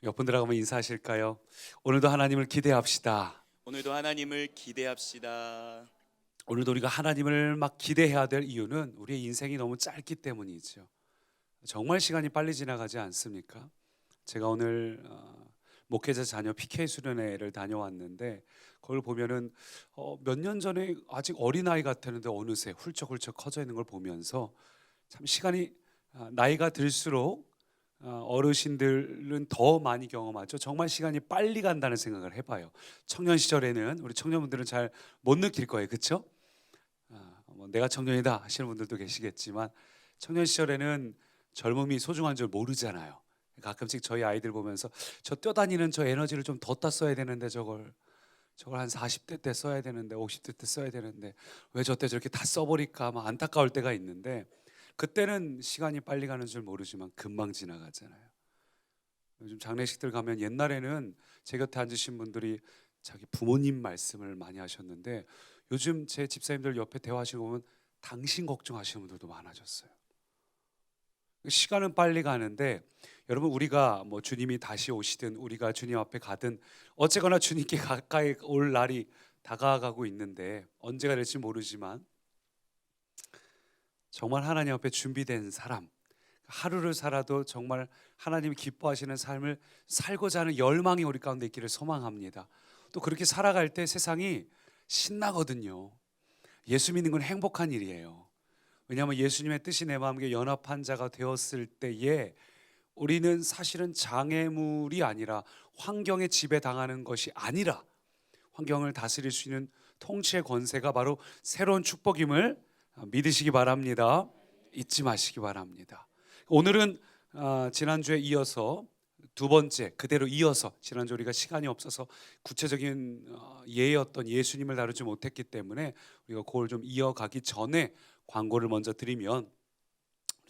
몇 분들하고 한번 인사하실까요? 오늘도 하나님을 기대합시다. 오늘도 하나님을 기대합시다. 오늘도 우리가 하나님을 막 기대해야 될 이유는 우리의 인생이 너무 짧기 때문이죠. 정말 시간이 빨리 지나가지 않습니까? 제가 오늘 목회자 자녀 PK 수련회를 다녀왔는데 그걸 보면은 몇 년 전에 아직 어린아이 같았는데 어느새 훌쩍훌쩍 커져 있는 걸 보면서 참 시간이 나이가 들수록 어르신들은 더 많이 경험하죠. 정말 시간이 빨리 간다는 생각을 해봐요. 청년 시절에는 우리 청년분들은 잘 못 느낄 거예요, 그렇죠? 뭐 내가 청년이다 하시는 분들도 계시겠지만 청년 시절에는 젊음이 소중한 줄 모르잖아요. 가끔씩 저희 아이들 보면서 저 뛰어다니는 저 에너지를 좀 더 써야 되는데 저걸 한 40대 때 써야 되는데 50대 때 써야 되는데 왜 저때 저렇게 다 써버릴까 막 안타까울 때가 있는데 그때는 시간이 빨리 가는 줄 모르지만 금방 지나가잖아요. 요즘 장례식들 가면 옛날에는 제 곁에 앉으신 분들이 자기 부모님 말씀을 많이 하셨는데 요즘 제 집사님들 옆에 대화하시고 보면 당신 걱정하시는 분들도 많아졌어요. 시간은 빨리 가는데 여러분 우리가 뭐 주님이 다시 오시든 우리가 주님 앞에 가든 어쨌거나 주님께 가까이 올 날이 다가가고 있는데 언제가 될지 모르지만 정말 하나님 앞에 준비된 사람, 하루를 살아도 정말 하나님이 기뻐하시는 삶을 살고자 하는 열망이 우리 가운데 있기를 소망합니다. 또 그렇게 살아갈 때 세상이 신나거든요. 예수 믿는 건 행복한 일이에요. 왜냐하면 예수님의 뜻이 내 마음에 연합한 자가 되었을 때에 우리는 사실은 장애물이 아니라 환경에 지배당하는 것이 아니라 환경을 다스릴 수 있는 통치의 권세가 바로 새로운 축복임을 믿으시기 바랍니다. 잊지 마시기 바랍니다. 오늘은 지난주에 이어서 두 번째 그대로 이어서 지난주 우리가 시간이 없어서 구체적인 예였던 예수님을 다루지 못했기 때문에 우리가 그걸 좀 이어가기 전에 광고를 먼저 드리면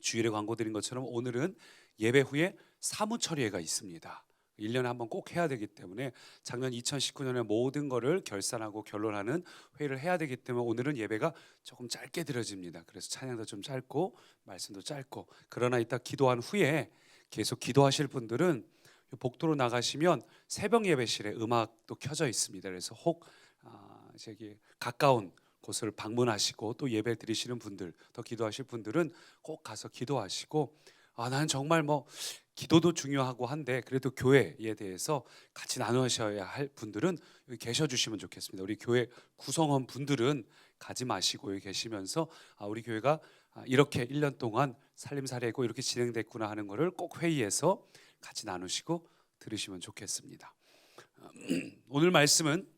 주일에 광고 드린 것처럼 오늘은 예배 후에 사무처리회가 있습니다. 1년에 한번 꼭 해야 되기 때문에 작년 2019년에 모든 거를 결산하고 결론하는 회의를 해야 되기 때문에 오늘은 예배가 조금 짧게 드려집니다. 그래서 찬양도 좀 짧고 말씀도 짧고 그러나 이따 기도한 후에 계속 기도하실 분들은 복도로 나가시면 새벽 예배실에 음악도 켜져 있습니다. 그래서 혹 저기 가까운 곳을 방문하시고 또 예배 드리시는 분들 더 기도하실 분들은 꼭 가서 기도하시고 나는 정말 뭐 기도도 중요하고 한데 그래도 교회에 대해서 같이 나누셔야 할 분들은 여기 계셔 주시면 좋겠습니다. 우리 교회 구성원 분들은 가지 마시고 여기 계시면서 우리 교회가 이렇게 1년 동안 살림살이고 이렇게 진행됐구나 하는 것을 꼭 회의에서 같이 나누시고 들으시면 좋겠습니다. 오늘 말씀은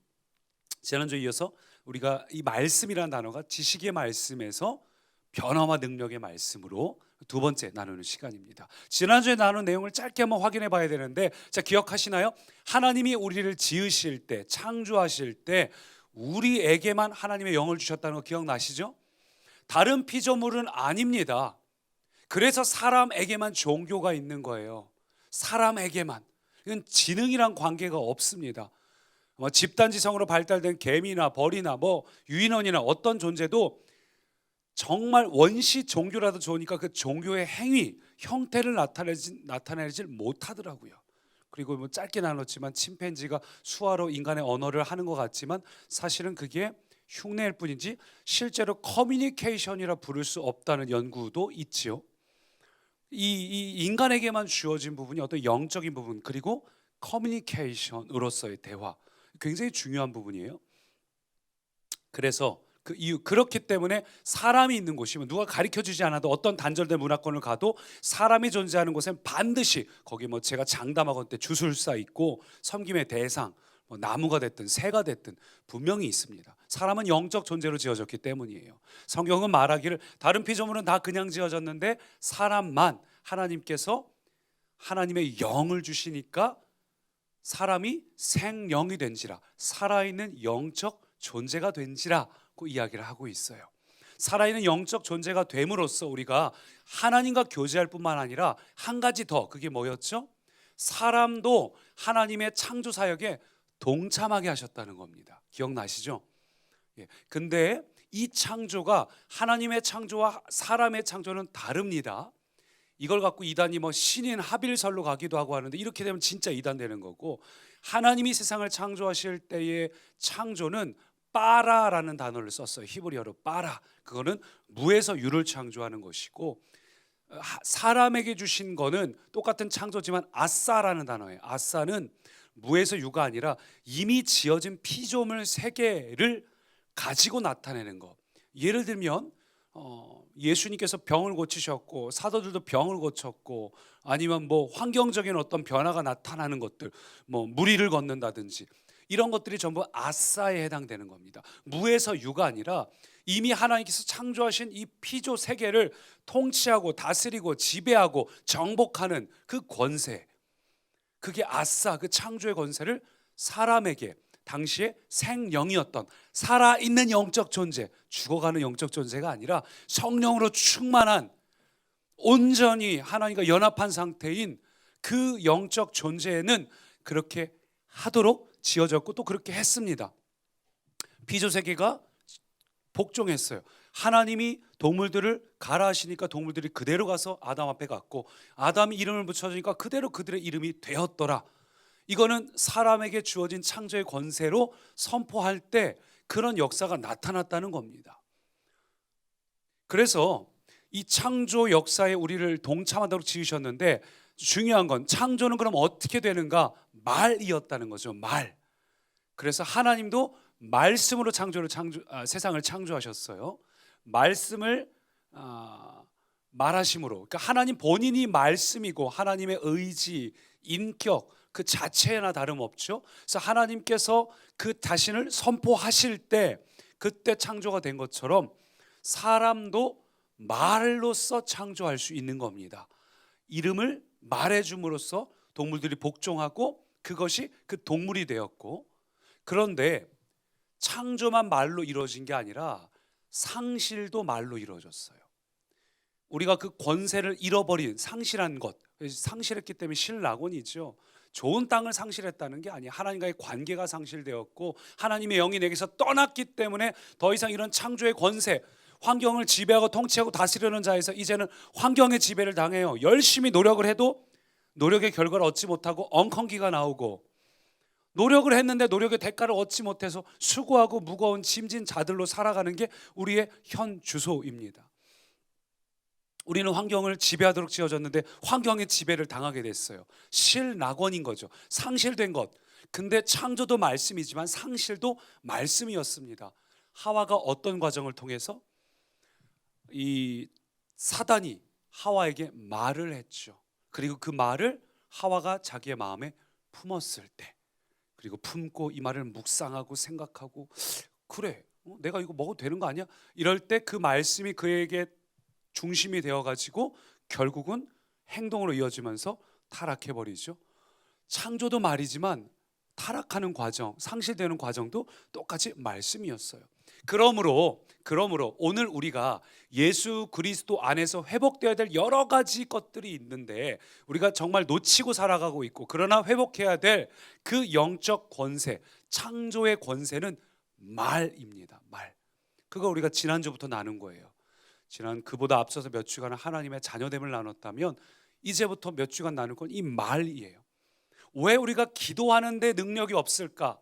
지난주에 이어서 우리가 이 말씀이라는 단어가 지식의 말씀에서 변화와 능력의 말씀으로 두 번째 나누는 시간입니다. 지난주에 나눈 내용을 짧게 한번 확인해 봐야 되는데 자 기억하시나요? 하나님이 우리를 지으실 때 창조하실 때 우리에게만 하나님의 영을 주셨다는 거 기억나시죠? 다른 피조물은 아닙니다. 그래서 사람에게만 종교가 있는 거예요. 사람에게만. 이건 지능이란 관계가 없습니다. 집단지성으로 발달된 개미나 벌이나 뭐 유인원이나 어떤 존재도 정말 원시 종교라도 좋으니까 그 종교의 행위, 형태를 나타내질 못하더라고요. 그리고 뭐 짧게 나눴지만 침팬지가 수화로 인간의 언어를 하는 것 같지만 사실은 그게 흉내일 뿐이지 실제로 커뮤니케이션이라 부를 수 없다는 연구도 있지요. 이 인간에게만 주어진 부분이 어떤 영적인 부분 그리고 커뮤니케이션으로서의 대화 굉장히 중요한 부분이에요. 그래서 그 이유 그렇기 때문에 사람이 있는 곳이면 누가 가르쳐주지 않아도 어떤 단절된 문화권을 가도 사람이 존재하는 곳엔 반드시 거기 뭐 제가 장담하건 때 주술사 있고 섬김의 대상 뭐 나무가 됐든 새가 됐든 분명히 있습니다. 사람은 영적 존재로 지어졌기 때문이에요. 성경은 말하기를 다른 피조물은 다 그냥 지어졌는데 사람만 하나님께서 하나님의 영을 주시니까 사람이 생영이 된지라 살아있는 영적 존재가 된지라고 이야기를 하고 있어요. 살아있는 영적 존재가 됨으로써 우리가 하나님과 교제할 뿐만 아니라 한 가지 더 그게 뭐였죠? 사람도 하나님의 창조 사역에 동참하게 하셨다는 겁니다. 기억나시죠? 근데 이 창조가 하나님의 창조와 사람의 창조는 다릅니다. 이걸 갖고 이단이 뭐 신인 하빌설로 가기도 하고 하는데, 이렇게 되면 진짜 이단 되는 거고, 하나님이 세상을 창조하실 때의 창조는 빠라라는 단어를 썼어요. 히브리어로 빠라. 그거는 무에서 유를 창조하는 것이고, 사람에게 주신 거는 똑같은 창조지만 아싸라는 단어예요. 아싸는 무에서 유가 아니라 이미 지어진 피조물 세계를 가지고 나타내는 것. 예를 들면 예수님께서 병을 고치셨고, 사도들도 병을 고쳤고, 아니면 뭐 환경적인 어떤 변화가 나타나는 것들, 뭐 무리를 걷는다든지, 이런 것들이 전부 아싸에 해당되는 겁니다. 무에서 유가 아니라 이미 하나님께서 창조하신 이 피조 세계를 통치하고 다스리고 지배하고 정복하는 그 권세, 그게 아싸, 그 창조의 권세를 사람에게, 당시에 생령이었던 살아있는 영적 존재, 죽어가는 영적 존재가 아니라 성령으로 충만한, 온전히 하나님과 연합한 상태인 그 영적 존재에는 그렇게 하도록 지어졌고, 또 그렇게 했습니다. 피조세계가 복종했어요. 하나님이 동물들을 가라 하시니까 동물들이 그대로 가서 아담 앞에 갔고, 아담이 이름을 붙여주니까 그대로 그들의 이름이 되었더라. 이거는 사람에게 주어진 창조의 권세로 선포할 때 그런 역사가 나타났다는 겁니다. 그래서 이 창조 역사에 우리를 동참하도록 지으셨는데, 중요한 건 창조는 그럼 어떻게 되는가? 말이었다는 거죠. 말. 그래서 하나님도 말씀으로 세상을 창조하셨어요. 말씀을 말하심으로, 그러니까 하나님 본인이 말씀이고 하나님의 의지, 인격 그 자체나 다름없죠. 그래서 하나님께서 그 자신을 선포하실 때 그때 창조가 된 것처럼 사람도 말로써 창조할 수 있는 겁니다. 이름을 말해줌으로써 동물들이 복종하고 그것이 그 동물이 되었고, 그런데 창조만 말로 이루어진 게 아니라 상실도 말로 이루어졌어요. 우리가 그 권세를 잃어버린, 상실한 것, 상실했기 때문에 실낙원이죠. 좋은 땅을 상실했다는 게 아니에요. 하나님과의 관계가 상실되었고 하나님의 영이 내게서 떠났기 때문에 더 이상 이런 창조의 권세, 환경을 지배하고 통치하고 다스리는 자에서 이제는 환경의 지배를 당해요. 열심히 노력을 해도 노력의 결과를 얻지 못하고 엉겅기가 나오고, 노력을 했는데 노력의 대가를 얻지 못해서 수고하고 무거운 짐진 자들로 살아가는 게 우리의 현 주소입니다. 우리는 환경을 지배하도록 지어졌는데 환경의 지배를 당하게 됐어요. 실낙원인 거죠. 상실된 것. 근데 창조도 말씀이지만 상실도 말씀이었습니다. 하와가 어떤 과정을 통해서? 이 사단이 하와에게 말을 했죠. 그리고 그 말을 하와가 자기의 마음에 품었을 때, 그리고 품고 이 말을 묵상하고 생각하고, 그래, 내가 이거 먹어도 되는 거 아니야? 이럴 때 그 말씀이 그에게 중심이 되어가지고 결국은 행동으로 이어지면서 타락해버리죠. 창조도 말이지만 타락하는 과정, 상실되는 과정도 똑같이 말씀이었어요. 그러므로 오늘 우리가 예수 그리스도 안에서 회복되어야 될 여러 가지 것들이 있는데, 우리가 정말 놓치고 살아가고 있고, 그러나 회복해야 될 그 영적 권세, 창조의 권세는 말입니다. 말. 그거 우리가 지난주부터 나눈 거예요. 지난 그보다 앞서서 몇 주간 하나님의 자녀됨을 나눴다면, 이제부터 몇 주간 나눌 건 이 말이에요. 왜 우리가 기도하는데 능력이 없을까?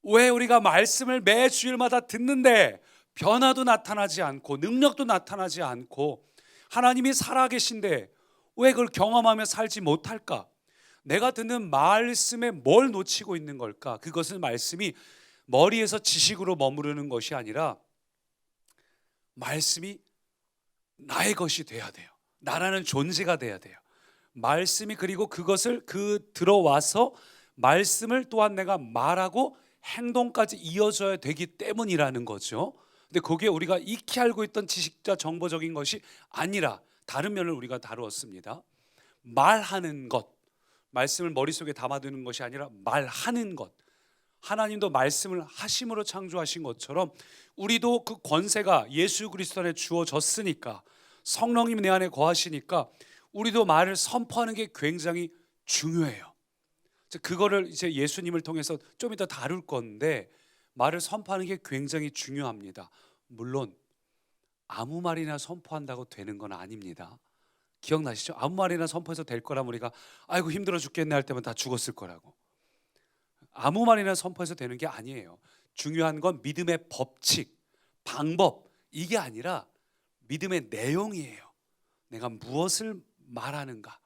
왜 우리가 말씀을 매 주일마다 듣는데 변화도 나타나지 않고 능력도 나타나지 않고, 하나님이 살아계신데 왜 그걸 경험하며 살지 못할까? 내가 듣는 말씀에 뭘 놓치고 있는 걸까? 그것은 말씀이 머리에서 지식으로 머무르는 것이 아니라 말씀이 나의 것이 돼야 돼요. 나라는 존재가 돼야 돼요. 말씀이, 그리고 그것을 들어와서 말씀을 또한 내가 말하고 행동까지 이어져야 되기 때문이라는 거죠. 근데 그게 우리가 익히 알고 있던 지식자 정보적인 것이 아니라 다른 면을 우리가 다루었습니다. 말하는 것, 말씀을 머릿속에 담아두는 것이 아니라 말하는 것. 하나님도 말씀을 하심으로 창조하신 것처럼 우리도 그 권세가 예수 그리스도 안에 주어졌으니까, 성령님이 내 안에 거하시니까 우리도 말을 선포하는 게 굉장히 중요해요. 그거를 이제 예수님을 통해서 좀 이따 다룰 건데, 말을 선포하는 게 굉장히 중요합니다. 물론 아무 말이나 선포한다고 되는 건 아닙니다. 기억나시죠? 아무 말이나 선포해서 될 거라면 우리가 아이고 힘들어 죽겠네 할 때면 다 죽었을 거라고. 아무 말이나 선포해서 되는 게 아니에요. 중요한 건 믿음의 법칙, 방법, 이게 아니라 믿음의 내용이에요. 내가 무엇을 말하는가,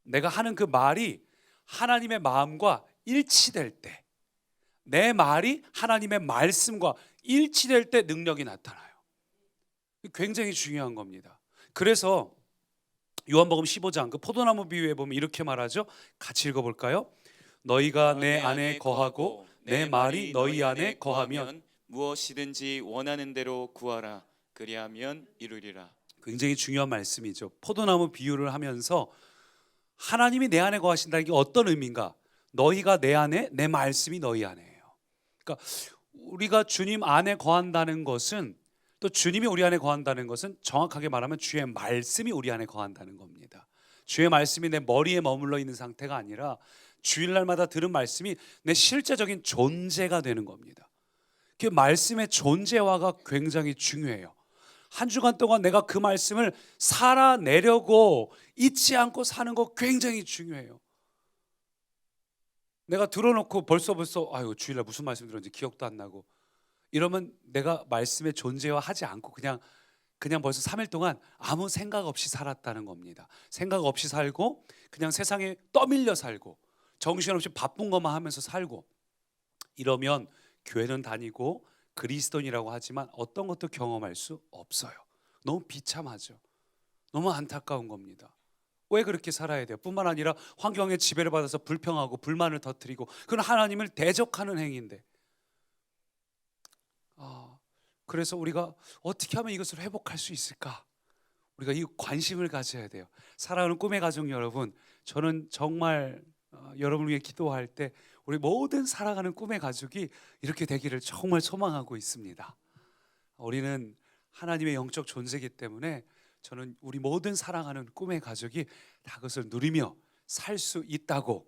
내가 하는 그 말이 하나님의 마음과 일치될 때, 내 말이 하나님의 말씀과 일치될 때 능력이 나타나요. 굉장히 중요한 겁니다. 그래서 요한복음 15장 그 포도나무 비유에 보면 이렇게 말하죠. 같이 읽어볼까요? 너희가 내 안에 거하고 내 말이 너희 안에 거하면 무엇이든지 원하는 대로 구하라. 그리하면 이루리라. 굉장히 중요한 말씀이죠. 포도나무 비유를 하면서 하나님이 내 안에 거하신다는 게 어떤 의미인가? 너희가 내 안에, 내 말씀이 너희 안에예요. 그러니까 우리가 주님 안에 거한다는 것은, 또 주님이 우리 안에 거한다는 것은 정확하게 말하면 주의 말씀이 우리 안에 거한다는 겁니다. 주의 말씀이 내 머리에 머물러 있는 상태가 아니라 주일날마다 들은 말씀이 내 실제적인 존재가 되는 겁니다. 그 말씀의 존재화가 굉장히 중요해요. 한 주간 동안 내가 그 말씀을 살아내려고 잊지 않고 사는 거 굉장히 중요해요. 내가 들어놓고 벌써 아유 주일날 무슨 말씀 들었는지 기억도 안 나고 이러면 내가 말씀의 존재화 하지 않고 그냥 벌써 3일 동안 아무 생각 없이 살았다는 겁니다. 생각 없이 살고 그냥 세상에 떠밀려 살고 정신없이 바쁜 것만 하면서 살고 이러면 교회는 다니고 그리스도인이라고 하지만 어떤 것도 경험할 수 없어요. 너무 비참하죠. 너무 안타까운 겁니다. 왜 그렇게 살아야 돼요? 뿐만 아니라 환경에 지배를 받아서 불평하고 불만을 터뜨리고 그건 하나님을 대적하는 행위인데, 그래서 우리가 어떻게 하면 이것을 회복할 수 있을까? 우리가 이 관심을 가져야 돼요. 사랑하는 꿈의 가족 여러분, 저는 정말 여러분을 위해 기도할 때 우리 모든 살아가는 꿈의 가족이 이렇게 되기를 정말 소망하고 있습니다. 우리는 하나님의 영적 존재이기 때문에 저는 우리 모든 사랑하는 꿈의 가족이 다 그것을 누리며 살 수 있다고,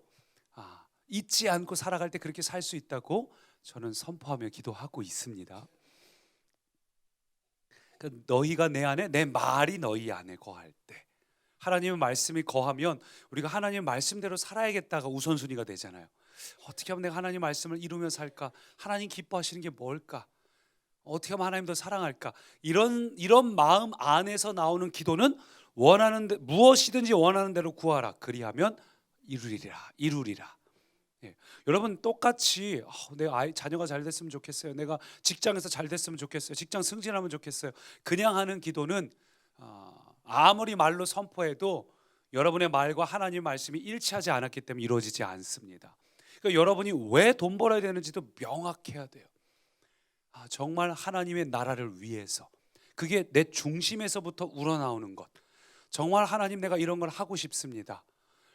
잊지 않고 살아갈 때 그렇게 살 수 있다고 저는 선포하며 기도하고 있습니다. 그러니까 너희가 내 안에, 내 말이 너희 안에 거할 때, 하나님의 말씀이 거하면 우리가 하나님의 말씀대로 살아야겠다가 우선순위가 되잖아요. 어떻게 하면 내가 하나님 말씀을 이루며 살까? 하나님 기뻐하시는 게 뭘까? 어떻게 하면 하나님 더 사랑할까? 이런 마음 안에서 나오는 기도는 무엇이든지 원하는 대로 구하라. 그리하면 이루리라. 예. 여러분 똑같이 내 자녀가 잘 됐으면 좋겠어요. 내가 직장에서 잘 됐으면 좋겠어요. 직장 승진하면 좋겠어요. 그냥 하는 기도는 아무리 말로 선포해도 여러분의 말과 하나님의 말씀이 일치하지 않았기 때문에 이루어지지 않습니다. 그러니까 여러분이 왜 돈 벌어야 되는지도 명확해야 돼요. 정말 하나님의 나라를 위해서, 그게 내 중심에서부터 우러나오는 것. 정말 하나님 내가 이런 걸 하고 싶습니다.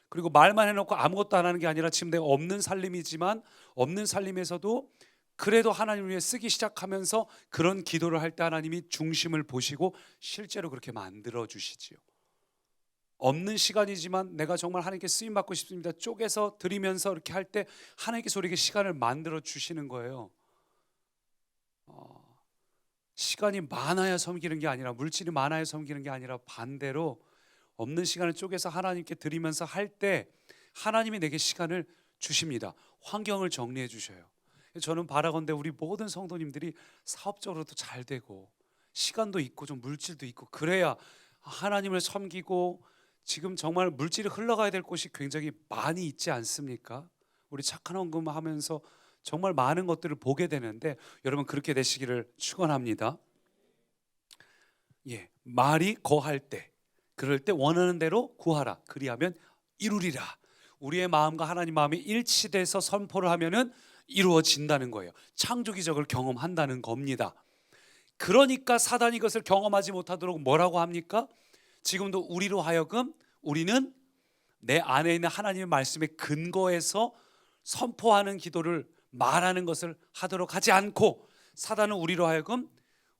그리고 말만 해놓고 아무것도 안 하는 게 아니라 지금 내가 없는 살림이지만 없는 살림에서도 그래도 하나님을 위해 쓰기 시작하면서 그런 기도를 할 때 하나님이 중심을 보시고 실제로 그렇게 만들어 주시지요. 없는 시간이지만 내가 정말 하나님께 쓰임 받고 싶습니다. 쪼개서 드리면서 이렇게 할 때 하나님께서 우리에게 시간을 만들어 주시는 거예요. 시간이 많아야 섬기는 게 아니라, 물질이 많아야 섬기는 게 아니라 반대로 없는 시간을 쪼개서 하나님께 드리면서 할 때 하나님이 내게 시간을 주십니다. 환경을 정리해 주셔요. 저는 바라건대 우리 모든 성도님들이 사업적으로도 잘 되고 시간도 있고 좀 물질도 있고 그래야 하나님을 섬기고, 지금 정말 물질이 흘러가야 될 곳이 굉장히 많이 있지 않습니까? 우리 착한 헌금 하면서 정말 많은 것들을 보게 되는데 여러분 그렇게 되시기를 축원합니다. 예, 말이 거할 때, 그럴 때 원하는 대로 구하라. 그리하면 이루리라. 우리의 마음과 하나님 마음이 일치돼서 선포를 하면은 이루어진다는 거예요. 창조기적을 경험한다는 겁니다. 그러니까 사단이 이것을 경험하지 못하도록 뭐라고 합니까? 지금도 우리로 하여금 우리는 내 안에 있는 하나님의 말씀의 근거에서 선포하는 기도를 말하는 것을 하도록 하지 않고, 사단은 우리로 하여금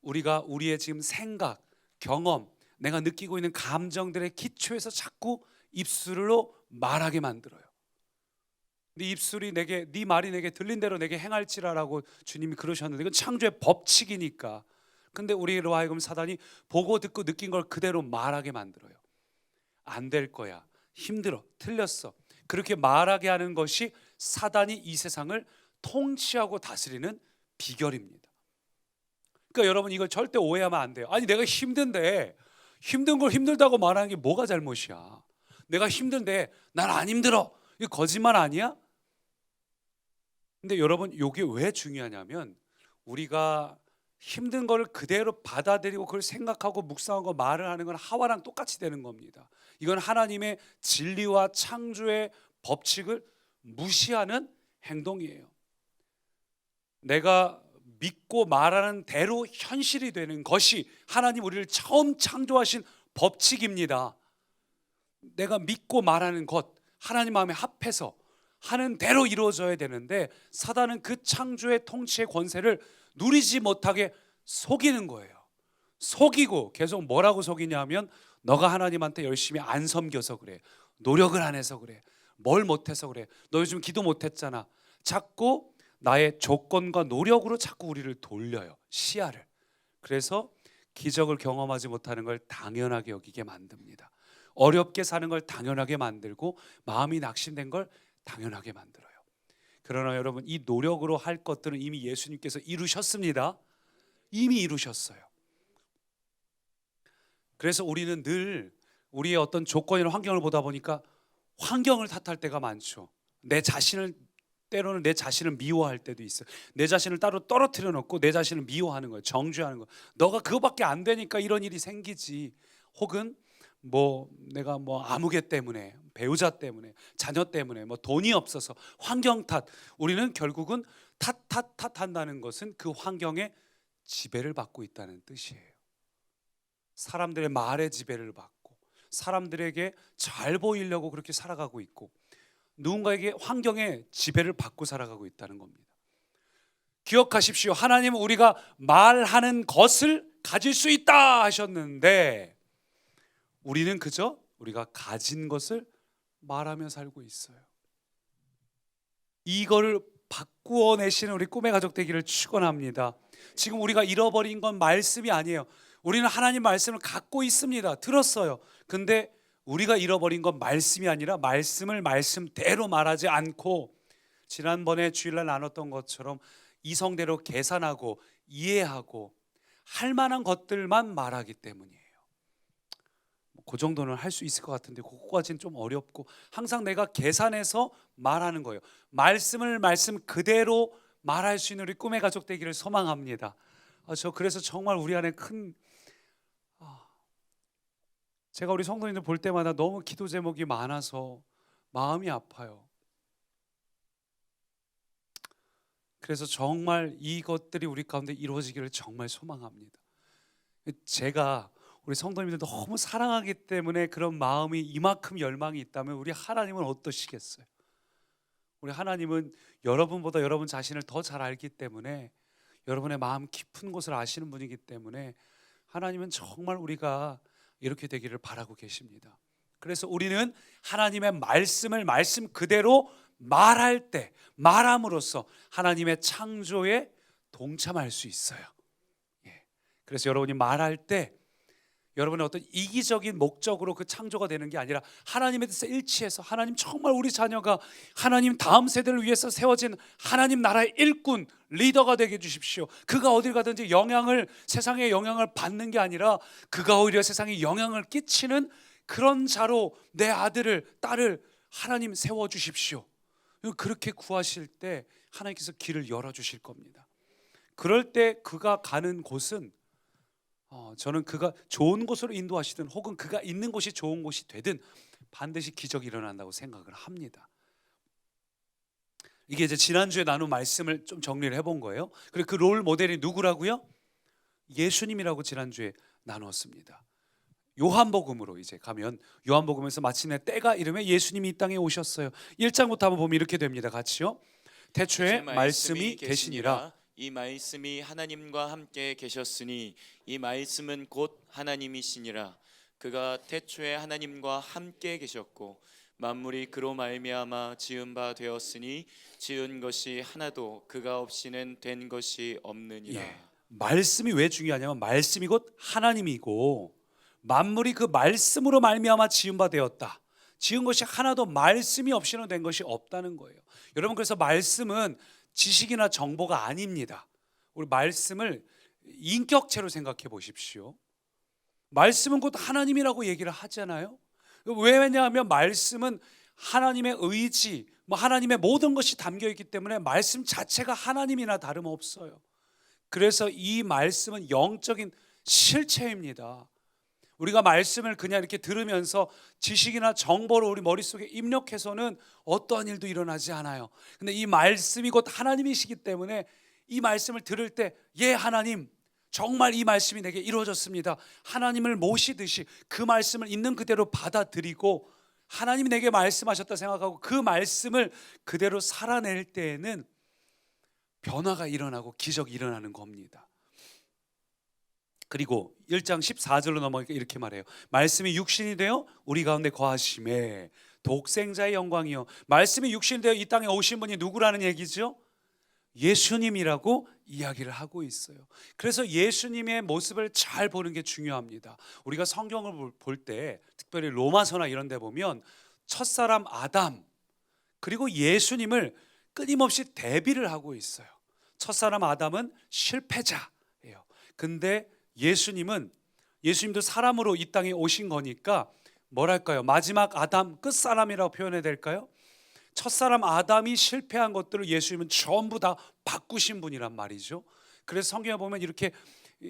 우리가 우리의 지금 생각, 경험, 내가 느끼고 있는 감정들의 기초에서 자꾸 입술로 말하게 만들어요. 네 입술이 내게, 네 말이 내게 들린 대로 내게 행할지라라고 주님이 그러셨는데 이건 창조의 법칙이니까. 근데 우리로 하여금 사단이 보고 듣고 느낀 걸 그대로 말하게 만들어요. 안 될 거야, 힘들어, 틀렸어, 그렇게 말하게 하는 것이 사단이 이 세상을 통치하고 다스리는 비결입니다. 그러니까 여러분, 이걸 절대 오해하면 안 돼요. 아니, 내가 힘든데 힘든 걸 힘들다고 말하는 게 뭐가 잘못이야? 내가 힘든데 난 안 힘들어, 이거 거짓말 아니야? 근데 여러분, 이게 왜 중요하냐면 우리가 힘든 거를 그대로 받아들이고 그걸 생각하고 묵상하고 말을 하는 건 하와랑 똑같이 되는 겁니다. 이건 하나님의 진리와 창조의 법칙을 무시하는 행동이에요. 내가 믿고 말하는 대로 현실이 되는 것이 하나님 우리를 처음 창조하신 법칙입니다. 내가 믿고 말하는 것, 하나님 마음에 합해서 하는 대로 이루어져야 되는데 사단은 그 창조의 통치의 권세를 누리지 못하게 속이는 거예요. 속이고 계속 뭐라고 속이냐면 너가 하나님한테 열심히 안 섬겨서 그래, 노력을 안 해서 그래, 뭘 못해서 그래, 너 요즘 기도 못했잖아. 자꾸 나의 조건과 노력으로 자꾸 우리를 돌려요, 시야를. 그래서 기적을 경험하지 못하는 걸 당연하게 여기게 만듭니다. 어렵게 사는 걸 당연하게 만들고 마음이 낙심된 걸 당연하게 만들어요. 그러나 여러분, 이 노력으로 할 것들은 이미 예수님께서 이루셨습니다. 이미 이루셨어요. 그래서 우리는 늘 우리의 어떤 조건이나 환경을 보다 보니까 환경을 탓할 때가 많죠. 때로는 내 자신을 미워할 때도 있어요. 내 자신을 따로 떨어뜨려 놓고 내 자신을 미워하는 거예요. 정죄하는 거예요. 너가 그거밖에 안 되니까 이런 일이 생기지. 혹은 내가 아무개 때문에, 배우자 때문에, 자녀 때문에, 돈이 없어서, 환경 탓. 우리는 결국은 탓한다는 것은 그 환경에 지배를 받고 있다는 뜻이에요. 사람들의 말에 지배를 받고 사람들에게 잘 보이려고 그렇게 살아가고 있고 누군가에게 환경에 지배를 받고 살아가고 있다는 겁니다. 기억하십시오. 하나님은 우리가 말하는 것을 가질 수 있다 하셨는데 우리는 그저 우리가 가진 것을 말하며 살고 있어요. 이거를 바꾸어 내시는 우리 꿈의 가족 되기를 축원합니다. 지금 우리가 잃어버린 건 말씀이 아니에요. 우리는 하나님 말씀을 갖고 있습니다. 들었어요. 근데 우리가 잃어버린 건 말씀이 아니라 말씀을 말씀대로 말하지 않고 지난번에 주일날 나눴던 것처럼 이성대로 계산하고 이해하고 할 만한 것들만 말하기 때문이에요. 그 정도는 할 수 있을 것 같은데 그거까지는 좀 어렵고 항상 내가 계산해서 말하는 거예요. 말씀을 말씀 그대로 말할 수 있는 우리 꿈의 가족 되기를 소망합니다. 저 그래서 정말 우리 안에 제가 우리 성도님들 볼 때마다 너무 기도 제목이 많아서 마음이 아파요. 그래서 정말 이것들이 우리 가운데 이루어지기를 정말 소망합니다. 제가 우리 성도님들 너무 사랑하기 때문에 그런 마음이 이만큼 열망이 있다면 우리 하나님은 어떠시겠어요? 우리 하나님은 여러분보다 여러분 자신을 더 잘 알기 때문에 여러분의 마음 깊은 곳을 아시는 분이기 때문에 하나님은 정말 우리가 이렇게 되기를 바라고 계십니다. 그래서 우리는 하나님의 말씀을 말씀 그대로 말할 때, 말함으로써 하나님의 창조에 동참할 수 있어요. 그래서 여러분이 말할 때 여러분의 어떤 이기적인 목적으로 그 창조가 되는 게 아니라 하나님의 뜻에 일치해서 하나님 정말 우리 자녀가 하나님 다음 세대를 위해서 세워진 하나님 나라의 일꾼 리더가 되게 해주십시오. 그가 어딜 가든지 세상에 영향을 받는 게 아니라 그가 오히려 세상에 영향을 끼치는 그런 자로 내 아들을 딸을 하나님 세워주십시오. 그렇게 구하실 때 하나님께서 길을 열어주실 겁니다. 그럴 때 그가 가는 곳은 저는 그가 좋은 곳으로 인도하시든 혹은 그가 있는 곳이 좋은 곳이 되든 반드시 기적이 일어난다고 생각을 합니다. 이게 이제 지난주에 나눈 말씀을 좀 정리를 해본 거예요. 그리고 그 롤 모델이 누구라고요? 예수님이라고 지난주에 나눴습니다. 요한복음으로 이제 가면 요한복음에서 마침내 때가 이르매 예수님이 이 땅에 오셨어요. 1장부터 한번 보면 이렇게 됩니다. 같이요. 태초에 말씀이 계시니라. 이 말씀이 하나님과 함께 계셨으니 이 말씀은 곧 하나님이시니라. 그가 태초에 하나님과 함께 계셨고 만물이 그로 말미암아 지은 바 되었으니 지은 것이 하나도 그가 없이는 된 것이 없느니라. 말씀이 왜 중요하냐면 말씀이 곧 하나님이고 만물이 그 말씀으로 말미암아 지은 바 되었다. 지은 것이 하나도 말씀이 없이는 된 것이 없다는 거예요. 여러분, 그래서 말씀은 지식이나 정보가 아닙니다. 우리 말씀을 인격체로 생각해 보십시오. 말씀은 곧 하나님이라고 얘기를 하잖아요. 왜냐하면 말씀은 하나님의 의지, 하나님의 모든 것이 담겨 있기 때문에 말씀 자체가 하나님이나 다름없어요. 그래서 이 말씀은 영적인 실체입니다. 우리가 말씀을 그냥 이렇게 들으면서 지식이나 정보를 우리 머릿속에 입력해서는 어떠한 일도 일어나지 않아요. 근데 이 말씀이 곧 하나님이시기 때문에 이 말씀을 들을 때, 예, 하나님, 정말 이 말씀이 내게 이루어졌습니다. 하나님을 모시듯이 그 말씀을 있는 그대로 받아들이고 하나님이 내게 말씀하셨다 생각하고 그 말씀을 그대로 살아낼 때에는 변화가 일어나고 기적이 일어나는 겁니다. 그리고 1장 14절로 넘어가니까 이렇게 말해요. 말씀이 육신이 되어 우리 가운데 거하심에 독생자의 영광이요. 말씀이 육신이 되어 이 땅에 오신 분이 누구라는 얘기죠? 예수님이라고 이야기를 하고 있어요. 그래서 예수님의 모습을 잘 보는 게 중요합니다. 우리가 성경을 볼 때 특별히 로마서나 이런 데 보면 첫사람 아담 그리고 예수님을 끊임없이 대비를 하고 있어요. 첫사람 아담은 실패자예요. 근데 예수님도 사람으로 이 땅에 오신 거니까 뭐랄까요? 마지막 아담, 끝사람이라고 표현해야 될까요? 첫사람 아담이 실패한 것들을 예수님은 전부 다 바꾸신 분이란 말이죠. 그래서 성경에 보면 이렇게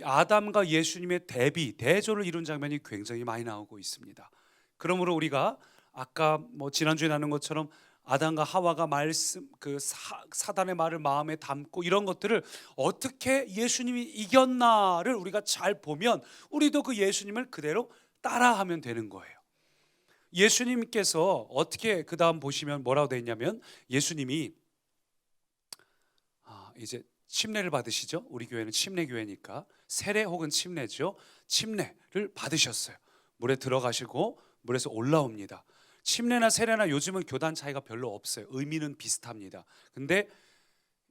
아담과 예수님의 대조를 이룬 장면이 굉장히 많이 나오고 있습니다. 그러므로 우리가 아까 지난주에 나눈 것처럼 아담과 하와가 말씀 사단의 말을 마음에 담고 이런 것들을 어떻게 예수님이 이겼나를 우리가 잘 보면 우리도 그 예수님을 그대로 따라하면 되는 거예요. 예수님께서 어떻게 그 다음 보시면 뭐라고 되어 있냐면 예수님이 이제 침례를 받으시죠. 우리 교회는 침례교회니까 세례 혹은 침례죠. 침례를 받으셨어요. 물에 들어가시고 물에서 올라옵니다. 침례나 세례나 요즘은 교단 차이가 별로 없어요. 의미는 비슷합니다. 근데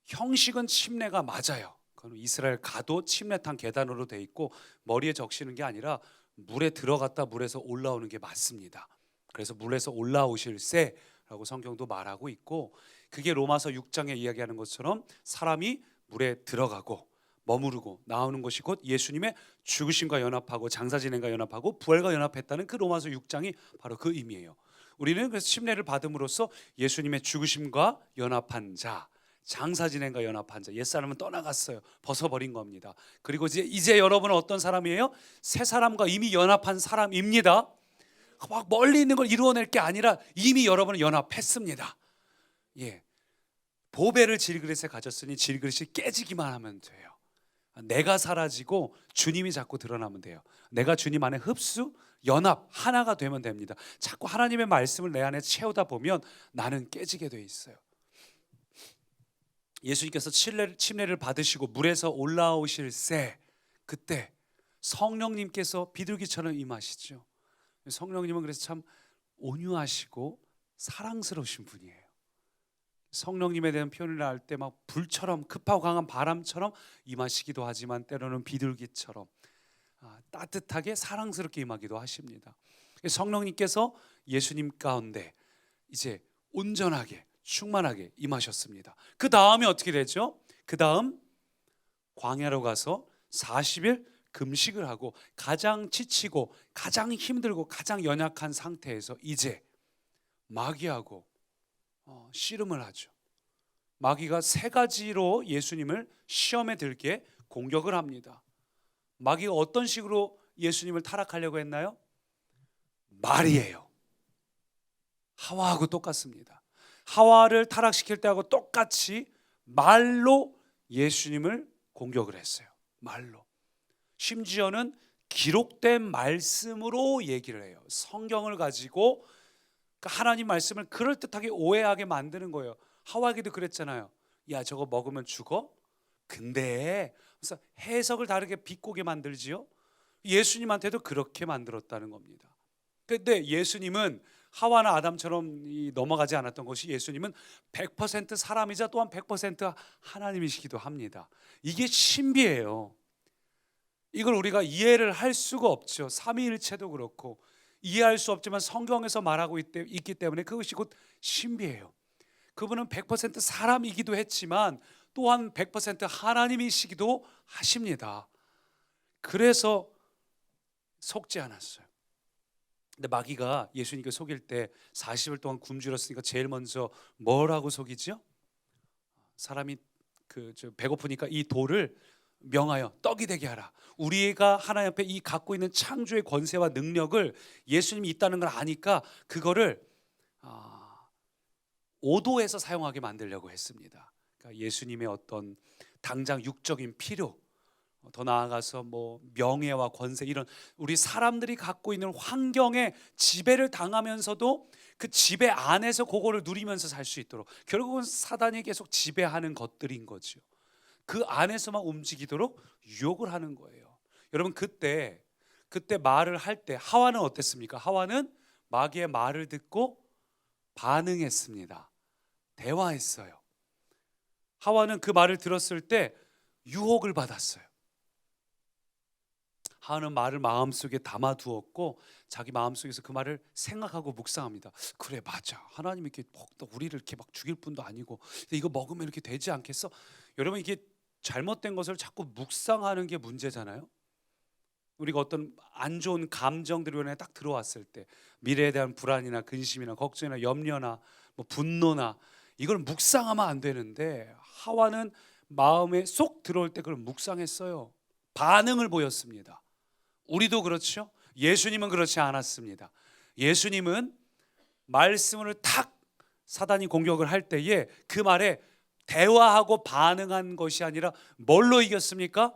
형식은 침례가 맞아요. 그건 이스라엘 가도 침례탕 계단으로 돼 있고 머리에 적시는 게 아니라 물에 들어갔다 물에서 올라오는 게 맞습니다. 그래서 물에서 올라오실세라고 성경도 말하고 있고 그게 로마서 6장에 이야기하는 것처럼 사람이 물에 들어가고 머무르고 나오는 것이 곧 예수님의 죽으심과 연합하고 장사진행과 연합하고 부활과 연합했다는 그 로마서 6장이 바로 그 의미예요. 우리는 그래서 침례를 받음으로써 예수님의 죽으심과 연합한 자, 장사진행과 연합한 자, 옛사람은 떠나갔어요. 벗어버린 겁니다. 그리고 이제 여러분은 어떤 사람이에요? 새 사람과 이미 연합한 사람입니다. 막 멀리 있는 걸 이루어낼 게 아니라 이미 여러분은 연합했습니다. 예, 보배를 질그릇에 가졌으니 질그릇이 깨지기만 하면 돼요. 내가 사라지고 주님이 자꾸 드러나면 돼요. 내가 주님 안에 흡수, 연합, 하나가 되면 됩니다. 자꾸 하나님의 말씀을 내 안에 채우다 보면 나는 깨지게 돼 있어요. 예수님께서 침례를 받으시고 물에서 올라오실새 그때 성령님께서 비둘기처럼 임하시죠. 성령님은 그래서 참 온유하시고 사랑스러우신 분이에요. 성령님에 대한 표현을 할 때 막 불처럼 급하고 강한 바람처럼 임하시기도 하지만 때로는 비둘기처럼 따뜻하게 사랑스럽게 임하기도 하십니다. 성령님께서 예수님 가운데 이제 온전하게 충만하게 임하셨습니다. 그 다음에 어떻게 되죠? 그 다음 광야로 가서 40일 금식을 하고 가장 지치고 가장 힘들고 가장 연약한 상태에서 이제 마귀하고 씨름을 하죠. 마귀가 세 가지로 예수님을 시험에 들게 공격을 합니다. 마귀가 어떤 식으로 예수님을 타락하려고 했나요? 말이에요. 하와하고 똑같습니다. 하와를 타락시킬 때하고 똑같이 말로 예수님을 공격을 했어요. 말로. 심지어는 기록된 말씀으로 얘기를 해요. 성경을 가지고 하나님 말씀을 그럴듯하게 오해하게 만드는 거예요. 하와에게도 그랬잖아요. 야, 저거 먹으면 죽어? 근데 그래서 해석을 다르게 비꼬게 만들지요. 예수님한테도 그렇게 만들었다는 겁니다. 근데 예수님은 하와나 아담처럼 넘어가지 않았던 것이 예수님은 100% 사람이자 또한 100% 하나님이시기도 합니다. 이게 신비예요. 이걸 우리가 이해를 할 수가 없죠. 삼위일체도 그렇고 이해할 수 없지만 성경에서 말하고 있기 때문에 그것이 곧 신비예요. 그분은 100% 사람이기도 했지만 또한 100% 하나님이시기도 하십니다. 그래서 속지 않았어요. 근데 마귀가 예수님께 속일 때 40일 동안 굶주렸으니까 제일 먼저 뭐라고 속이죠? 사람이 배고프니까 이 돌을 명하여 떡이 되게 하라. 우리가 하나님 앞에 이 갖고 있는 창조의 권세와 능력을 예수님이 있다는 걸 아니까 그거를 오도해서 사용하게 만들려고 했습니다. 그러니까 예수님의 어떤 당장 육적인 필요, 더 나아가서 뭐 명예와 권세, 이런 우리 사람들이 갖고 있는 환경에 지배를 당하면서도 그 지배 안에서 그거를 누리면서 살 수 있도록, 결국은 사단이 계속 지배하는 것들인 거죠. 그 안에서만 움직이도록 유혹을 하는 거예요. 여러분, 그때 말을 할 때 하와는 어땠습니까? 하와는 마귀의 말을 듣고 반응했습니다. 대화했어요. 하와는 그 말을 들었을 때 유혹을 받았어요. 하와는 말을 마음속에 담아두었고 자기 마음속에서 그 말을 생각하고 묵상합니다. 그래, 맞아. 하나님이 이렇게 우리를 이렇게 막 죽일 분도 아니고 이거 먹으면 이렇게 되지 않겠어? 여러분, 이게 잘못된 것을 자꾸 묵상하는 게 문제잖아요. 우리가 어떤 안 좋은 감정들이 우리 안에 딱 들어왔을 때, 미래에 대한 불안이나 근심이나 걱정이나 염려나 뭐 분노나, 이걸 묵상하면 안 되는데 하와는 마음에 쏙 들어올 때 그걸 묵상했어요. 반응을 보였습니다. 우리도 그렇죠. 예수님은 그렇지 않았습니다. 예수님은 말씀을 탁 사단이 공격을 할 때에 그 말에 대화하고 반응한 것이 아니라 뭘로 이겼습니까?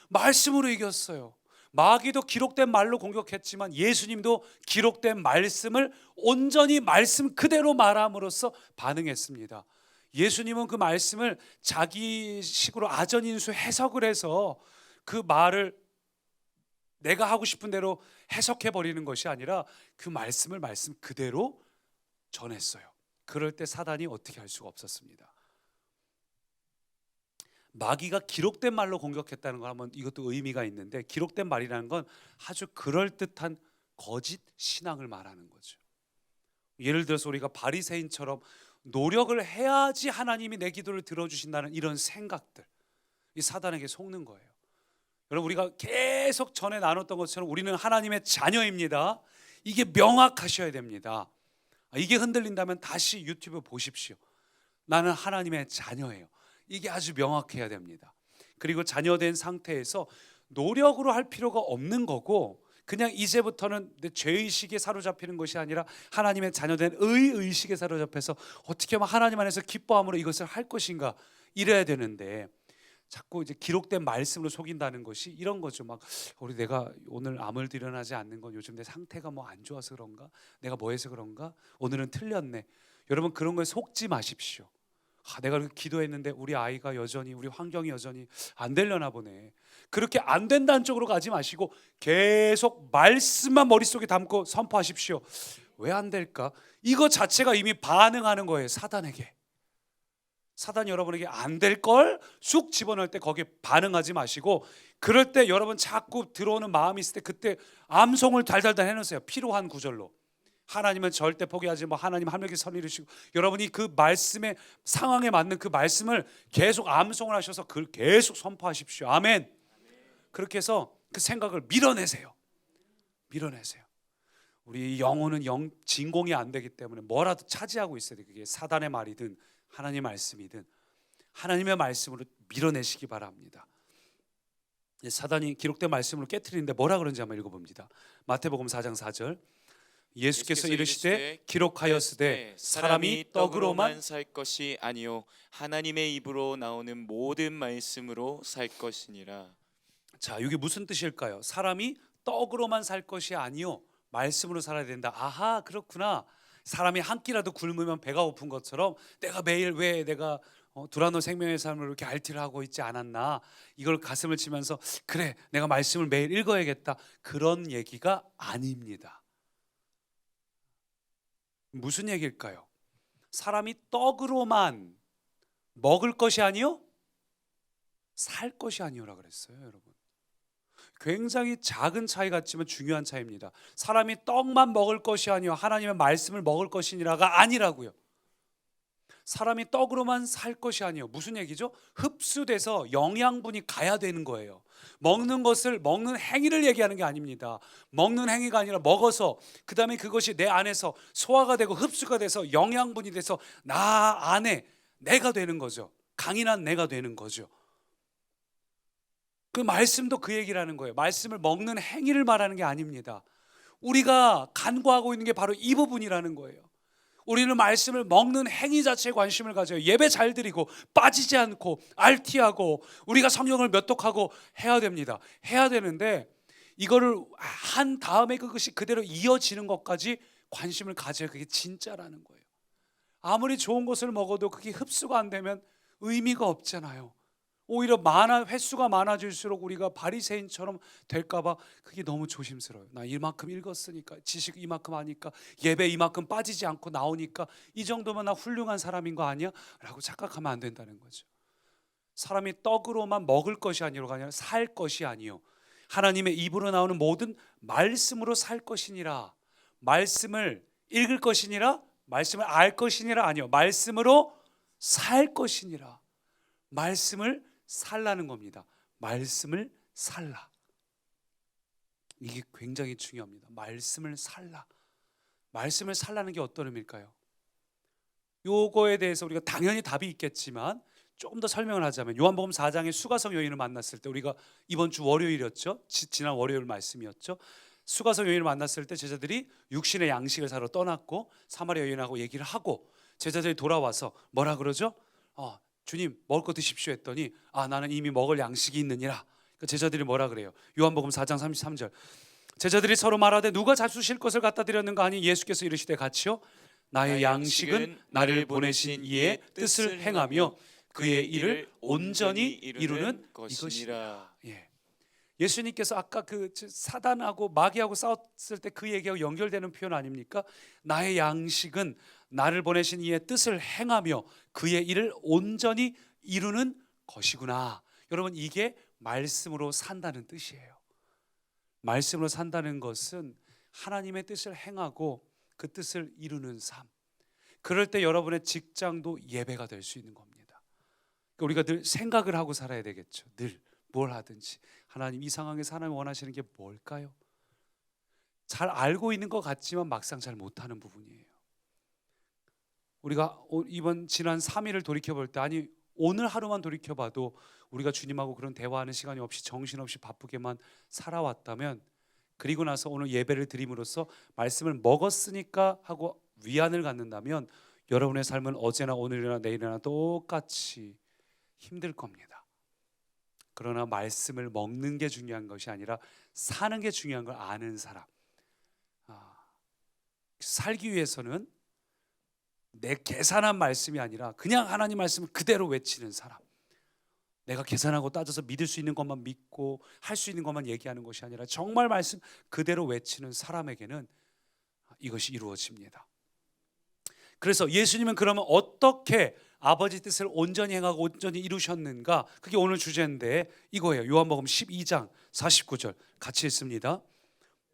말씀으로 이겼어요. 마귀도 기록된 말로 공격했지만 예수님도 기록된 말씀을 온전히 말씀 그대로 말함으로써 반응했습니다. 예수님은 그 말씀을 자기식으로 아전인수 해석을 해서 그 말을 내가 하고 싶은 대로 해석해 버리는 것이 아니라 그 말씀을 말씀 그대로 전했어요. 그럴 때 사단이 어떻게 할 수가 없었습니다. 마귀가 기록된 말로 공격했다는 거 하면 이것도 의미가 있는데, 기록된 말이라는 건 아주 그럴듯한 거짓 신앙을 말하는 거죠. 예를 들어서 우리가 바리새인처럼 노력을 해야지 하나님이 내 기도를 들어주신다는 이런 생각들, 이 사단에게 속는 거예요. 여러분, 우리가 계속 전에 나눴던 것처럼 우리는 하나님의 자녀입니다. 이게 명확하셔야 됩니다. 이게 흔들린다면 다시 유튜브 보십시오. 나는 하나님의 자녀예요. 이게 아주 명확해야 됩니다. 그리고 자녀된 상태에서 노력으로 할 필요가 없는 거고, 그냥 이제부터는 내 죄의식에 사로잡히는 것이 아니라 하나님의 자녀된 의식에 사로잡혀서 어떻게 하면 하나님 안에서 기뻐함으로 이것을 할 것인가, 이래야 되는데 자꾸 이제 기록된 말씀으로 속인다는 것이 이런 거죠. 막 내가 오늘 아무 일도 일어나지 않는 건 요즘 내 상태가 뭐 안 좋아서 그런가, 내가 뭐 해서 그런가, 오늘은 틀렸네. 여러분, 그런 거에 속지 마십시오. 내가 기도했는데 우리 아이가 여전히, 우리 환경이 여전히 안 되려나 보네. 그렇게 안 된다는 쪽으로 가지 마시고 계속 말씀만 머릿속에 담고 선포하십시오. 왜 안 될까? 이거 자체가 이미 반응하는 거예요. 사단에게. 사단이 여러분에게 안 될 걸 쑥 집어넣을 때 거기에 반응하지 마시고, 그럴 때 여러분 자꾸 들어오는 마음이 있을 때 그때 암송을 달달달 해놓으세요. 필요한 구절로. 하나님은 절대 포기하지 뭐 하나님 하늘에 선 이루시고, 여러분이 그 말씀의 상황에 맞는 그 말씀을 계속 암송을 하셔서 그걸 계속 선포하십시오. 아멘. 그렇게 해서 그 생각을 밀어내세요. 우리 영혼은 진공이 안 되기 때문에 뭐라도 차지하고 있어야 돼요. 그게 사단의 말이든 하나님의 말씀이든 하나님의 말씀으로 밀어내시기 바랍니다. 사단이 기록된 말씀으로 깨트리는데 뭐라 그런지 한번 읽어봅니다. 마태복음 4장 4절. 예수께서 이르시되 기록하였으되 사람이 떡으로만 살 것이 아니요 하나님의 입으로 나오는 모든 말씀으로 살 것이니라. 자, 이게 무슨 뜻일까요? 사람이 떡으로만 살 것이 아니요 말씀으로 살아야 된다. 아하, 그렇구나. 사람이 한 끼라도 굶으면 배가 고픈 것처럼 내가 매일 왜 내가 두라노 생명의 삶을 이렇게 알티를 하고 있지 않았나, 이걸 가슴을 치면서 그래 내가 말씀을 매일 읽어야겠다, 그런 얘기가 아닙니다. 무슨 얘기일까요? 사람이 떡으로만 먹을 것이 아니요 살 것이 아니오라 그랬어요. 여러분, 굉장히 작은 차이 같지만 중요한 차이입니다. 사람이 떡만 먹을 것이 아니요 하나님의 말씀을 먹을 것이니라가 아니라고요. 사람이 떡으로만 살 것이 아니요. 무슨 얘기죠? 흡수돼서 영양분이 가야 되는 거예요. 먹는 것을 먹는 행위를 얘기하는 게 아닙니다. 먹는 행위가 아니라 먹어서 그다음에 그것이 내 안에서 소화가 되고 흡수가 돼서 영양분이 돼서 나 안에 내가 되는 거죠. 강인한 내가 되는 거죠. 그 말씀도 그 얘기를 하는 거예요. 말씀을 먹는 행위를 말하는 게 아닙니다. 우리가 간구하고 있는 게 바로 이 부분이라는 거예요. 우리는 말씀을 먹는 행위 자체에 관심을 가져요. 예배 잘 드리고 빠지지 않고 RT하고 우리가 성경을 몇 독하고 해야 됩니다. 해야 되는데 이거를 한 다음에 그것이 그대로 이어지는 것까지 관심을 가져야 그게 진짜라는 거예요. 아무리 좋은 것을 먹어도 그게 흡수가 안 되면 의미가 없잖아요. 오히려 횟수가 많아질수록 우리가 바리새인처럼 될까봐 그게 너무 조심스러워요. 나 이만큼 읽었으니까, 지식 이만큼 하니까, 예배 이만큼 빠지지 않고 나오니까 이 정도면 나 훌륭한 사람인 거 아니야? 라고 착각하면 안 된다는 거죠. 사람이 떡으로만 먹을 것이 아니라 살 것이 아니요 하나님의 입으로 나오는 모든 말씀으로 살 것이니라. 말씀을 읽을 것이니라, 말씀을 알 것이니라 아니요 말씀으로 살 것이니라. 말씀을 살라는 겁니다. 말씀을 살라. 이게 굉장히 중요합니다. 말씀을 살라. 말씀을 살라는 게 어떤 의미일까요? 요거에 대해서 우리가 당연히 답이 있겠지만 조금 더 설명을 하자면 요한복음 4장의 수가성 여인을 만났을 때, 우리가 이번 주 월요일이었죠. 지난 월요일 말씀이었죠. 수가성 여인을 만났을 때 제자들이 육신의 양식을 사러 떠났고 사마리아 여인하고 얘기를 하고 제자들이 돌아와서 뭐라 그러죠? 주님 먹을 거 드십시오 했더니 나는 이미 먹을 양식이 있느니라. 그러니까 제자들이 뭐라 그래요? 요한복음 4장 33절 제자들이 서로 말하되 누가 잡수실 것을 갖다 드렸는가 하니 예수께서 이르시되 같이요 나의 양식은 나를 보내신 이의 뜻을 행하며 그의 일을 온전히 이루는 것이니라. 예수님께서 아까 그 사단하고 마귀하고 싸웠을 때 그 얘기하고 연결되는 표현 아닙니까? 나의 양식은 나를 보내신 이의 뜻을 행하며 그의 일을 온전히 이루는 것이구나. 여러분, 이게 말씀으로 산다는 뜻이에요. 말씀으로 산다는 것은 하나님의 뜻을 행하고 그 뜻을 이루는 삶. 그럴 때 여러분의 직장도 예배가 될 수 있는 겁니다. 우리가 늘 생각을 하고 살아야 되겠죠. 늘 뭘 하든지 하나님, 이 상황에서 하나님 원하시는 게 뭘까요? 잘 알고 있는 것 같지만 막상 잘 못하는 부분이에요. 우리가 이번 지난 3일을 돌이켜볼 때, 오늘 하루만 돌이켜봐도 우리가 주님하고 그런 대화하는 시간이 없이 정신없이 바쁘게만 살아왔다면, 그리고 나서 오늘 예배를 드림으로써 말씀을 먹었으니까 하고 위안을 갖는다면 여러분의 삶은 어제나 오늘이나 내일이나 똑같이 힘들 겁니다. 그러나 말씀을 먹는 게 중요한 것이 아니라 사는 게 중요한 걸 아는 사람, 살기 위해서는 내 계산한 말씀이 아니라 그냥 하나님 말씀을 그대로 외치는 사람, 내가 계산하고 따져서 믿을 수 있는 것만 믿고 할 수 있는 것만 얘기하는 것이 아니라 정말 말씀 그대로 외치는 사람에게는 이것이 이루어집니다. 그래서 예수님은 그러면 어떻게 아버지 뜻을 온전히 행하고 온전히 이루셨는가? 그게 오늘 주제인데 이거예요. 요한복음 12장 49절 같이 읽습니다.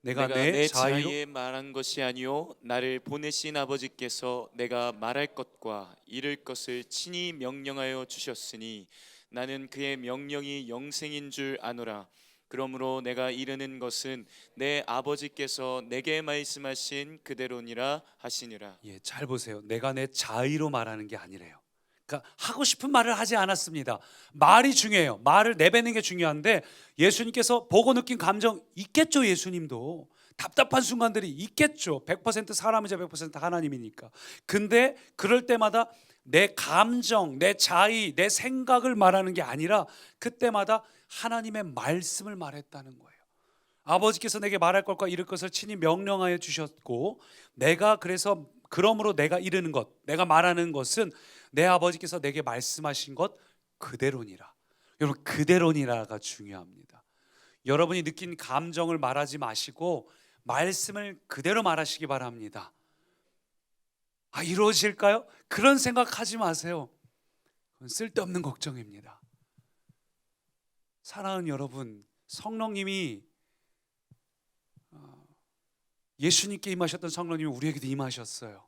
내가 내 자유에 말한 것이 아니요 나를 보내신 아버지께서 내가 말할 것과 이를 것을 친히 명령하여 주셨으니 나는 그의 명령이 영생인 줄 아노라. 그러므로 내가 이르는 것은 내 아버지께서 내게 말씀하신 그대로니라 하시니라. 잘 보세요. 내가 내 자의로 말하는 게 아니래요. 그러니까 하고 싶은 말을 하지 않았습니다. 말이 중요해요. 말을 내뱉는 게 중요한데 예수님께서 보고 느낀 감정 있겠죠. 예수님도 답답한 순간들이 있겠죠. 100% 사람이자 100% 하나님이니까. 근데 그럴 때마다 내 감정, 내 자의, 내 생각을 말하는 게 아니라 그때마다 하나님의 말씀을 말했다는 거예요. 아버지께서 내게 말할 것과 이룰 것을 친히 명령하여 주셨고, 그러므로 내가 이르는 것, 내가 말하는 것은 내 아버지께서 내게 말씀하신 것 그대로니라. 여러분, 그대로니라가 중요합니다. 여러분이 느낀 감정을 말하지 마시고 말씀을 그대로 말하시기 바랍니다. 이루어질까요? 그런 생각하지 마세요. 그건 쓸데없는 걱정입니다. 사랑하는 여러분, 성령님이 예수님께 임하셨던 성령님이 우리에게도 임하셨어요.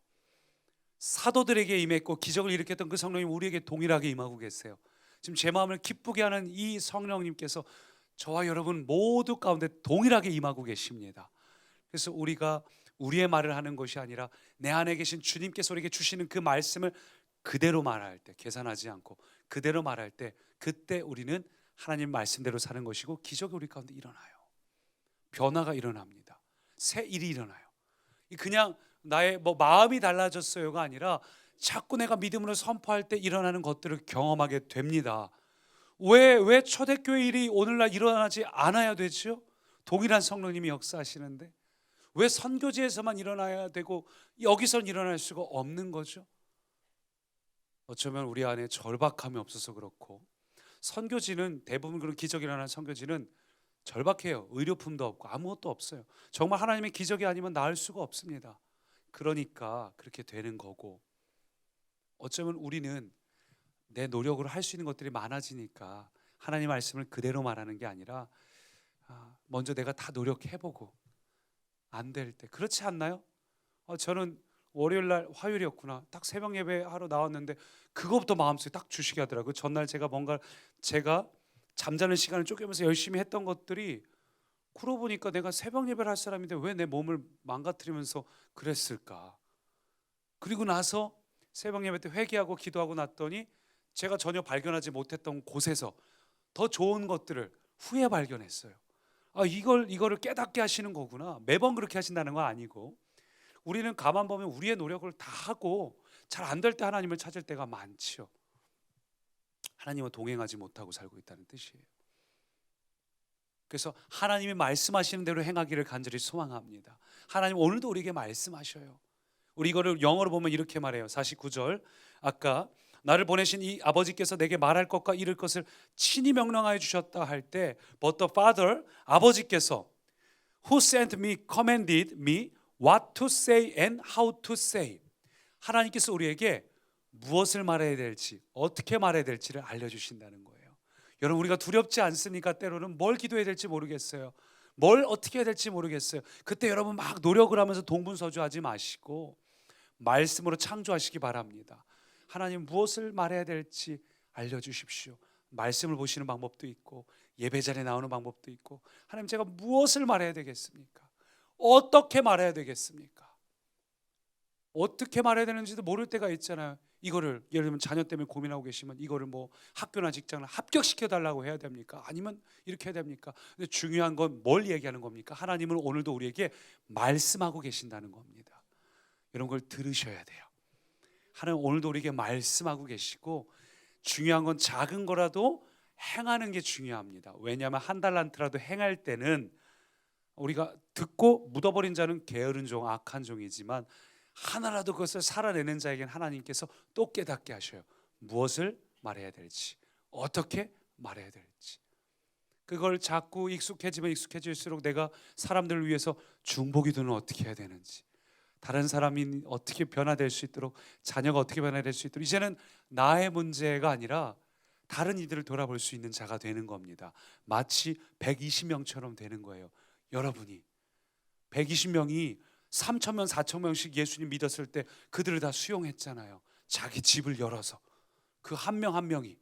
사도들에게 임했고 기적을 일으켰던 그 성령님이 우리에게 동일하게 임하고 계세요. 지금 제 마음을 기쁘게 하는 이 성령님께서 저와 여러분 모두 가운데 동일하게 임하고 계십니다. 그래서 우리가 우리의 말을 하는 것이 아니라 내 안에 계신 주님께서 우리에게 주시는 그 말씀을 그대로 말할 때, 계산하지 않고 그대로 말할 때, 그때 우리는 하나님 말씀대로 사는 것이고 기적이 우리 가운데 일어나요. 변화가 일어납니다. 새 일이 일어나요. 그냥 나의 마음이 달라졌어요가 아니라 자꾸 내가 믿음으로 선포할 때 일어나는 것들을 경험하게 됩니다. 왜 초대교회 일이 오늘날 일어나지 않아야 되죠? 동일한 성령님이 역사하시는데 왜 선교지에서만 일어나야 되고 여기선 일어날 수가 없는 거죠? 어쩌면 우리 안에 절박함이 없어서 그렇고, 선교지는 대부분 그런 기적이 일어나는 선교지는 절박해요. 의료품도 없고 아무것도 없어요. 정말 하나님의 기적이 아니면 나을 수가 없습니다. 그러니까 그렇게 되는 거고, 어쩌면 우리는 내 노력으로 할 수 있는 것들이 많아지니까 하나님 말씀을 그대로 말하는 게 아니라 먼저 내가 다 노력해보고 안 될 때, 그렇지 않나요? 저는 월요일날 화요일이었구나, 딱 새벽 예배 하러 나왔는데 그것부터 마음속에 딱 주시게 하더라고요. 전날 제가 잠자는 시간을 쪼개면서 열심히 했던 것들이 그러고 보니까 내가 새벽 예배를 할 사람인데 왜 내 몸을 망가뜨리면서 그랬을까. 그리고 나서 새벽 예배 때 회개하고 기도하고 났더니 제가 전혀 발견하지 못했던 곳에서 더 좋은 것들을 후에 발견했어요. 이거를 깨닫게 하시는 거구나. 매번 그렇게 하신다는 거 아니고, 우리는 가만 보면 우리의 노력을 다 하고 잘 안 될 때 하나님을 찾을 때가 많지요. 하나님과 동행하지 못하고 살고 있다는 뜻이에요. 그래서 하나님이 말씀하시는 대로 행하기를 간절히 소망합니다. 하나님 오늘도 우리에게 말씀하셔요. 우리 이거를 영어로 보면 이렇게 말해요. 49절, 아까 나를 보내신 이 아버지께서 내게 말할 것과 이를 것을 친히 명령하여 주셨다 할 때, But the Father, 아버지께서 Who sent me commanded me what to say and how to say. 하나님께서 우리에게 무엇을 말해야 될지, 어떻게 말해야 될지를 알려주신다는 거예요. 여러분, 우리가 두렵지 않습니까? 때로는 뭘 기도해야 될지 모르겠어요. 뭘 어떻게 해야 될지 모르겠어요. 그때 여러분 막 노력을 하면서 동분서주하지 마시고 말씀으로 창조하시기 바랍니다. 하나님 무엇을 말해야 될지 알려주십시오. 말씀을 보시는 방법도 있고 예배 자리에 나오는 방법도 있고, 하나님 제가 무엇을 말해야 되겠습니까? 어떻게 말해야 되겠습니까? 어떻게 말해야 되는지도 모를 때가 있잖아요. 이거를 예를 들면 자녀 때문에 고민하고 계시면 이거를 학교나 직장을 합격시켜 달라고 해야 됩니까? 아니면 이렇게 해야 됩니까? 근데 중요한 건 뭘 얘기하는 겁니까? 하나님은 오늘도 우리에게 말씀하고 계신다는 겁니다. 이런 걸 들으셔야 돼요. 하나님 오늘도 우리에게 말씀하고 계시고, 중요한 건 작은 거라도 행하는 게 중요합니다. 왜냐하면 한 달란트라도 행할 때는 우리가 듣고 묻어버린 자는 게으른 종, 악한 종이지만 하나라도 그것을 살아내는 자에겐 하나님께서 또 깨닫게 하셔요. 무엇을 말해야 될지, 어떻게 말해야 될지. 그걸 자꾸 익숙해지면 익숙해질수록 내가 사람들을 위해서 중보기도는 어떻게 해야 되는지, 다른 사람이 어떻게 변화될 수 있도록, 자녀가 어떻게 변화될 수 있도록, 이제는 나의 문제가 아니라 다른 이들을 돌아볼 수 있는 자가 되는 겁니다. 마치 120명처럼 되는 거예요. 여러분이 120명이 3,000명 4,000명씩 예수님 믿었을 때 그들을 다 수용했잖아요. 자기 집을 열어서. 그 한 명 한 명이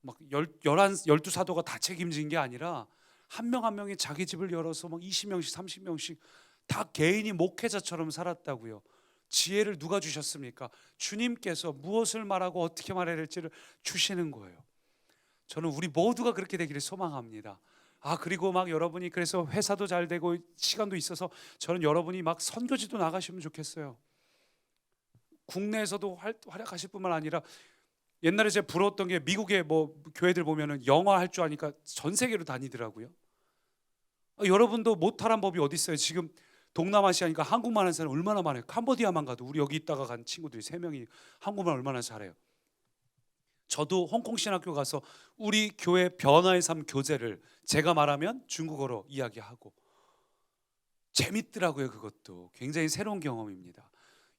막 12사도가 다 책임진 게 아니라 한 명 한 명이 자기 집을 열어서 막 20명씩 30명씩 다 개인이 목회자처럼 살았다고요. 지혜를 누가 주셨습니까? 주님께서 무엇을 말하고 어떻게 말해야 될지를 주시는 거예요. 저는 우리 모두가 그렇게 되기를 소망합니다. 그리고 막 여러분이 그래서 회사도 잘 되고 시간도 있어서 저는 여러분이 막 선교지도 나가시면 좋겠어요. 국내에서도 활약하실 뿐만 아니라, 옛날에 제가 부러웠던 게 미국의 교회들 보면은 영어 할 줄 아니까 전 세계로 다니더라고요. 여러분도 못하란 법이 어디 있어요? 지금 동남아시아니까 한국말 하는 사람 얼마나 많아요. 캄보디아만 가도 우리 여기 있다가 간 친구들이 3명이 한국말 얼마나 잘해요. 저도 홍콩 신학교 가서 우리 교회 변화의 삶 교재를 제가 말하면 중국어로 이야기하고 재밌더라고요. 그것도 굉장히 새로운 경험입니다.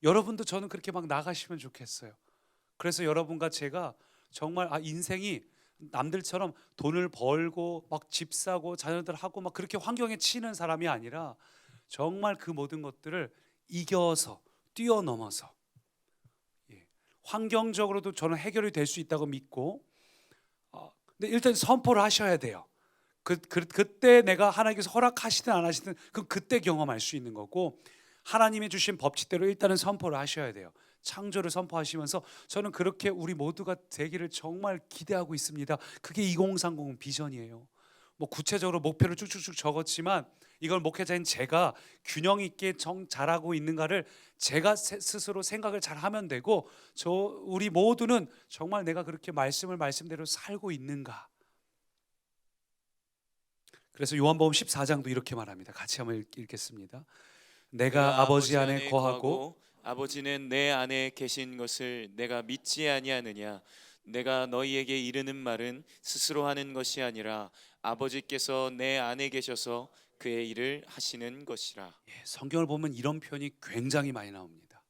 여러분도 저는 그렇게 막 나가시면 좋겠어요. 그래서 여러분과 제가 정말 인생이 남들처럼 돈을 벌고 막 집 사고 자녀들 하고 막 그렇게 환경에 치이는 사람이 아니라 정말 그 모든 것들을 이겨서 뛰어넘어서, 예, 환경적으로도 저는 해결이 될 수 있다고 믿고, 근데 일단 선포를 하셔야 돼요. 그때 내가 하나님께서 허락하시든 안 하시든 그때 경험할 수 있는 거고, 하나님이 주신 법칙대로 일단은 선포를 하셔야 돼요. 창조를 선포하시면서 저는 그렇게 우리 모두가 되기를 정말 기대하고 있습니다. 그게 2030 비전이에요. 뭐 구체적으로 목표를 쭉쭉쭉 적었지만 이걸 목회자인 제가 균형 있게 잘하고 있는가를 제가 스스로 생각을 잘 하면 되고, 우리 모두는 정말 내가 그렇게 말씀대로 살고 있는가. 그래서 요한복음 14장도 이렇게 말합니다. 같이 한번 읽겠습니다. 내가 아버지 안에 거하고 아버지는 내 안에 계신 것을 내가 믿지 아니하느냐. 내가 너희에게 이르는 말은 스스로 하는 것이 아니라 아버지께서 내 안에 계셔서 그의 일을 하시는 것이라. 예, 성경을 보면 이런 표현이 굉장히 많이 나옵니다.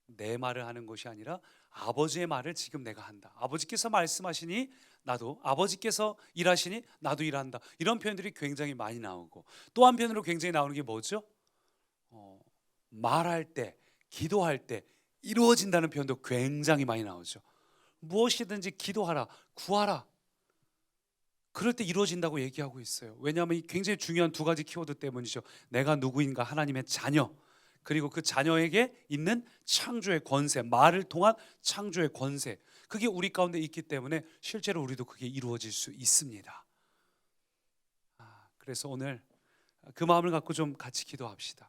내 말을 하는 것이 아니라 아버지의 말을 지금 내가 한다. 아버지께서 말씀하시니 나도, 아버지께서 일하시니 나도 일한다. 이런 표현들이 굉장히 많이 나오고, 또 한편으로 굉장히 나오는 게 뭐죠? 말할 때, 기도할 때 이루어진다는 표현도 굉장히 많이 나오죠. 무엇이든지 기도하라, 구하라. 그럴 때 이루어진다고 얘기하고 있어요. 왜냐하면 굉장히 중요한 두 가지 키워드 때문이죠. 내가 누구인가, 하나님의 자녀, 그리고 그 자녀에게 있는 창조의 권세, 말을 통한 창조의 권세, 그게 우리 가운데 있기 때문에 실제로 우리도 그게 이루어질 수 있습니다. 그래서 오늘 그 마음을 갖고 좀 같이 기도합시다.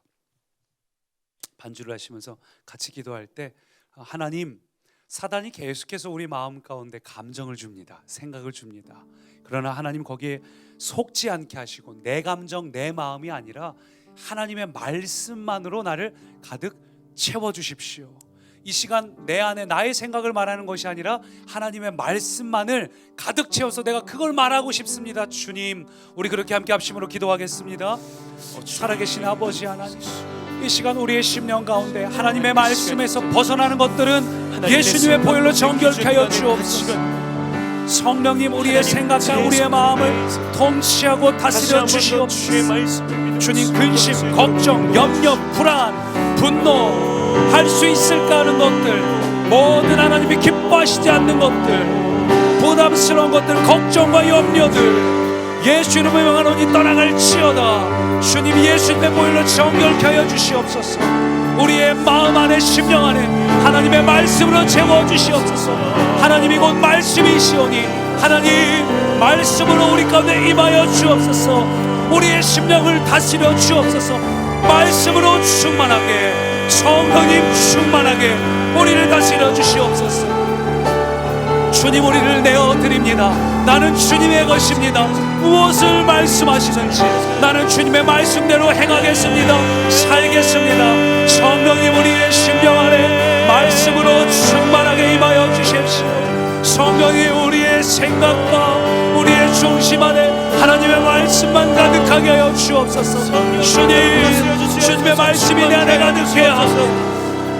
반주를 하시면서 같이 기도할 때, 하나님, 사단이 계속해서 우리 마음 가운데 감정을 줍니다. 생각을 줍니다. 그러나 하나님 거기에 속지 않게 하시고, 내 감정, 내 마음이 아니라 하나님의 말씀만으로 나를 가득 채워주십시오. 이 시간 내 안에 나의 생각을 말하는 것이 아니라 하나님의 말씀만을 가득 채워서 내가 그걸 말하고 싶습니다. 주님, 우리 그렇게 함께 합심으로 기도하겠습니다. 살아계신 아버지 하나님, 이 시간 우리의 심령 가운데 하나님의 말씀에서 벗어나는 것들은 예수님의 보혈로 정결케 하여 주옵소서. 성령님, 우리의 생각과 우리의 마음을 통치하고 다스려 주시옵소서. 주님, 근심, 걱정, 염려, 불안, 분노, 할 수 있을까 하는 것들, 모든 하나님이 기뻐하시지 않는 것들, 부담스러운 것들, 걱정과 염려들 예수 이름으로 명하노니 떠나갈지어다. 주님, 예수님의 보혈로 정결케 하여 주시옵소서. 우리의 마음 안에, 심령 안에 하나님의 말씀으로 채워주시옵소서. 하나님이 곧 말씀이시오니 하나님 말씀으로 우리 가운데 임하여 주옵소서. 우리의 심령을 다스려 주옵소서. 말씀으로 충만하게, 성령님 충만하게 우리를 다스려 주시옵소서. 주님, 우리를 내어드립니다. 나는 주님의 것입니다. 무엇을 말씀하시든지 나는 주님의 말씀대로 행하겠습니다. 살겠습니다. 성령님, 우리의 심령 안에 말씀으로 충만하게 임하여 주십시오. 성령이 우리의 생각과 우리의 중심 안에 하나님의 말씀만 가득하게 하여 주옵소서. 주님, 주님의 말씀이 내 안에 가득해 하소서.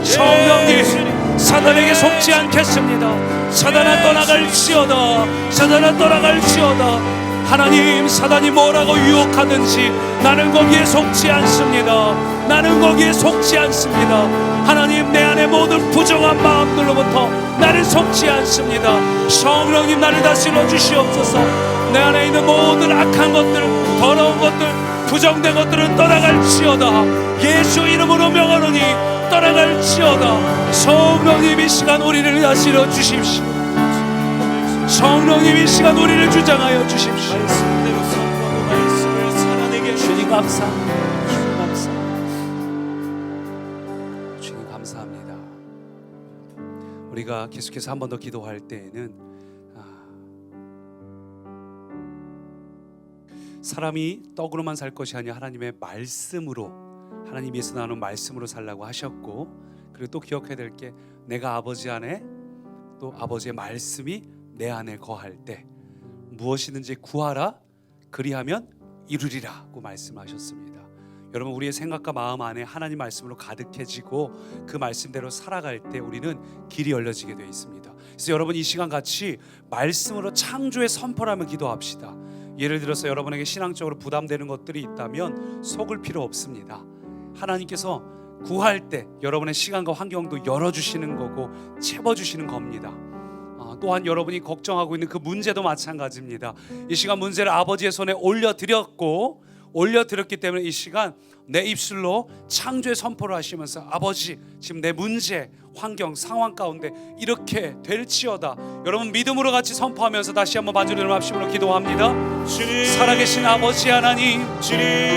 성령님, 사단에게 속지 않겠습니다. 사단아 떠나갈지어다. 사단아 떠나갈지어다. 하나님, 사단이 뭐라고 유혹하든지 나는 거기에 속지 않습니다. 나는 거기에 속지 않습니다. 하나님, 내 안에 모든 부정한 마음들로부터 나를 속지 않습니다. 성령님, 나를 다스려 주시옵소서. 내 안에 있는 모든 악한 것들, 더러운 것들, 부정된 것들은 떠나갈지어다. 예수 이름으로 명하노니 떠나갈지어다. 성령님, 이 시간 우리를 다스려 주십시오. 성령님, 이 시간 우리를 주장하여 주십시오. 말씀대로 선포하고 말씀을 살아내게. 주님 감사합니다. 주님 감사합니다. 주님 감사합니다. 우리가 계속해서 한 번 더 기도할 때에는 사람이 떡으로만 살 것이 아니라 하나님의 말씀으로, 하나님께서 나누는 말씀으로 살라고 하셨고, 그리고 또 기억해야 될 게, 내가 아버지 안에, 또 아버지의 말씀이 내 안에 거할 때 무엇이든지 구하라, 그리하면 이루리라고 말씀하셨습니다. 여러분, 우리의 생각과 마음 안에 하나님 말씀으로 가득해지고 그 말씀대로 살아갈 때 우리는 길이 열려지게 되어 있습니다. 그래서 여러분 이 시간 같이 말씀으로 창조의 선포를 하며 기도합시다. 예를 들어서 여러분에게 신앙적으로 부담되는 것들이 있다면 속을 필요 없습니다. 하나님께서 구할 때 여러분의 시간과 환경도 열어주시는 거고 채워주시는 겁니다. 또한 여러분이 걱정하고 있는 그 문제도 마찬가지입니다. 이 시간 문제를 아버지의 손에 올려드렸기 때문에 이 시간 내 입술로 창조의 선포를 하시면서 아버지 지금 내 문제, 환경, 상황 가운데 이렇게 될지어다. 여러분 믿음으로 같이 선포하면서 다시 한번 반주를 합심으로 기도합니다. 주님, 살아계신 아버지 하나님, 주님.